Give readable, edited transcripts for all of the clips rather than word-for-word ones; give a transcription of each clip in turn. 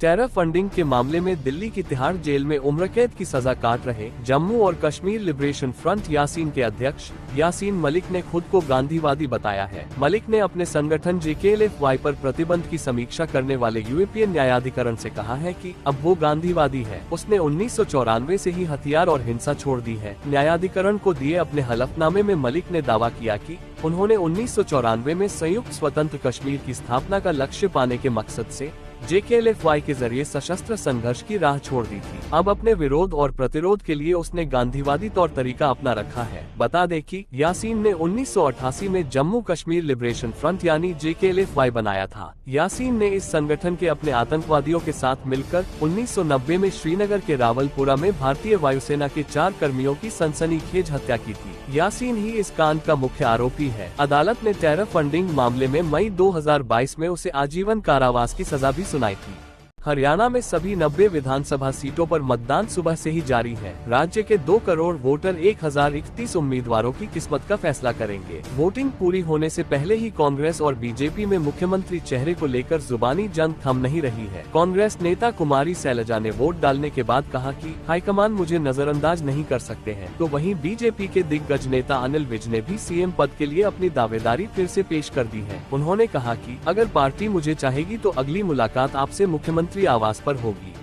Terror funding के मामले में दिल्ली की तिहाड़ जेल में उम्रकैद की सजा काट रहे जम्मू और कश्मीर लिबरेशन फ्रंट यासीन के अध्यक्ष यासीन मलिक ने खुद को गांधीवादी बताया है। मलिक ने अपने संगठन JKLF-Y पर प्रतिबंध की समीक्षा करने वाले यूरोपियन न्यायाधिकरण से कहा है कि अब वो गांधीवादी है। उसने 1994 से ही हथियार और हिंसा छोड़ दी है। न्यायाधिकरण को दिए अपने हलफनामे में मलिक ने दावा किया कि उन्होंने 1994 में संयुक्त स्वतंत्र कश्मीर की स्थापना का लक्ष्य पाने के मकसद से JKLF-Y के जरिए सशस्त्र संघर्ष की राह छोड़ दी थी। अब अपने विरोध और प्रतिरोध के लिए उसने गांधीवादी तौर तरीका अपना रखा है। बता दें कि यासीन ने 1988 में जम्मू कश्मीर लिबरेशन फ्रंट यानी JKLF-Y बनाया था। यासीन ने इस संगठन के अपने आतंकवादियों के साथ मिलकर 1990 में श्रीनगर के रावलपुरा में भारतीय वायुसेना के 4 कर्मियों की सनसनीखेज हत्या की थी। यासीन ही इस कांड का मुख्य आरोपी है। अदालत ने टेरर फंडिंग मामले में मई 2022 में उसे आजीवन कारावास की सजा भी सुनाई थी। हरियाणा में सभी 90 विधानसभा सीटों पर मतदान सुबह से ही जारी है। राज्य के 2 करोड़ वोटर 1031 उम्मीदवारों की किस्मत का फैसला करेंगे। वोटिंग पूरी होने से पहले ही कांग्रेस और बीजेपी में मुख्यमंत्री चेहरे को लेकर जुबानी जंग थम नहीं रही है। कांग्रेस नेता कुमारी शैलजा ने वोट डालने के बाद कहा कि हाईकमान मुझे नजरअंदाज नहीं कर सकते हैं, तो वहीं बीजेपी के दिग्गज नेता अनिल विज ने भी सीएम पद के लिए अपनी दावेदारी फिर से पेश कर दी है। उन्होंने कहा कि अगर पार्टी मुझे चाहेगी तो अगली मुलाकात आपसे मुख्यमंत्री आवास पर होगी।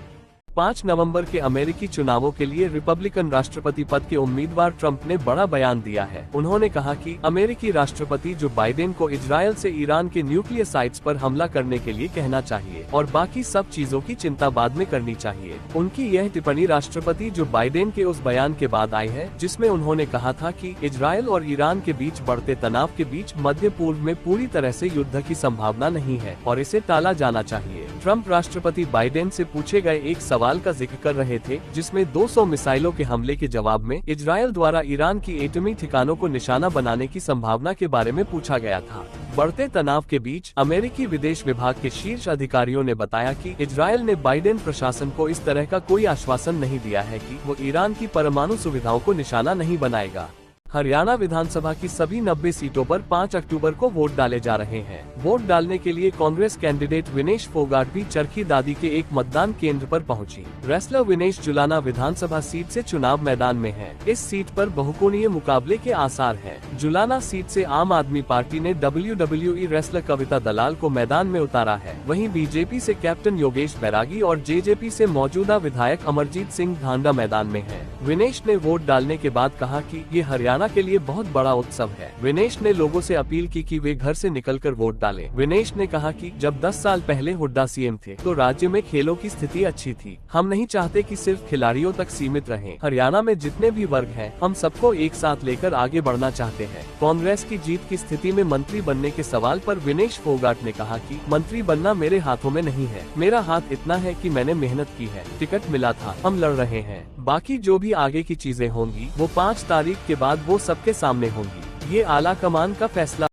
5 नवंबर के अमेरिकी चुनावों के लिए रिपब्लिकन राष्ट्रपति पद के उम्मीदवार ट्रंप ने बड़ा बयान दिया है। उन्होंने कहा कि अमेरिकी राष्ट्रपति जो बाइडेन को इजरायल से ईरान के न्यूक्लियर साइट्स पर हमला करने के लिए कहना चाहिए और बाकी सब चीजों की चिंता बाद में करनी चाहिए। उनकी यह टिप्पणी राष्ट्रपति जो बाइडेन के उस बयान के बाद आई है जिसमें उन्होंने कहा था कि इजरायल और ईरान के बीच बढ़ते तनाव के बीच मध्य पूर्व में पूरी तरह से युद्ध की संभावना नहीं है और इसे टाला जाना चाहिए। ट्रंप राष्ट्रपति बाइडेन से पूछे गए एक सवाल का जिक्र कर रहे थे जिसमें 200 मिसाइलों के हमले के जवाब में इजरायल द्वारा ईरान की एटमी ठिकानों को निशाना बनाने की संभावना के बारे में पूछा गया था। बढ़ते तनाव के बीच अमेरिकी विदेश विभाग के शीर्ष अधिकारियों ने बताया कि इजरायल ने बाइडेन प्रशासन को इस तरह का कोई आश्वासन नहीं दिया है कि वो ईरान की परमाणु सुविधाओं को निशाना नहीं बनाएगा। हरियाणा विधानसभा की सभी 90 सीटों पर 5 अक्टूबर को वोट डाले जा रहे हैं। वोट डालने के लिए कांग्रेस कैंडिडेट विनेश फोगाट भी चरखी दादी के एक मतदान केंद्र पर पहुंची। रेसलर विनेश जुलाना विधानसभा सीट से चुनाव मैदान में है। इस सीट पर बहुकोणीय मुकाबले के आसार हैं। जुलाना सीट से आम आदमी पार्टी ने WWE रेसलर कविता दलाल को मैदान में उतारा है। वहीं बीजेपी से कैप्टन योगेश बैरागी और JJP से मौजूदा विधायक अमरजीत सिंह ढांडा मैदान में है। विनेश ने वोट डालने के बाद कहा कि ये हरियाणा के लिए बहुत बड़ा उत्सव है। विनेश ने लोगों से अपील की कि वे घर से निकलकर वोट डालें। विनेश ने कहा कि जब 10 साल पहले हुड्डा सीएम थे तो राज्य में खेलों की स्थिति अच्छी थी। हम नहीं चाहते कि सिर्फ खिलाड़ियों तक सीमित रहें। हरियाणा में जितने भी वर्ग हैं, हम सबको एक साथ लेकर आगे बढ़ना चाहते हैं। कांग्रेस की जीत की स्थिति में मंत्री बनने के सवाल पर विनेश फोगाट ने कहा कि मंत्री बनना मेरे हाथों में नहीं है। मेरा हाथ इतना है कि मैंने मेहनत की है, टिकट मिला था, हम लड़ रहे हैं। बाकी जो भी आगे की चीजें होंगी वो 5 तारीख के बाद वो सबके सामने होंगी। ये आला कमान का फैसला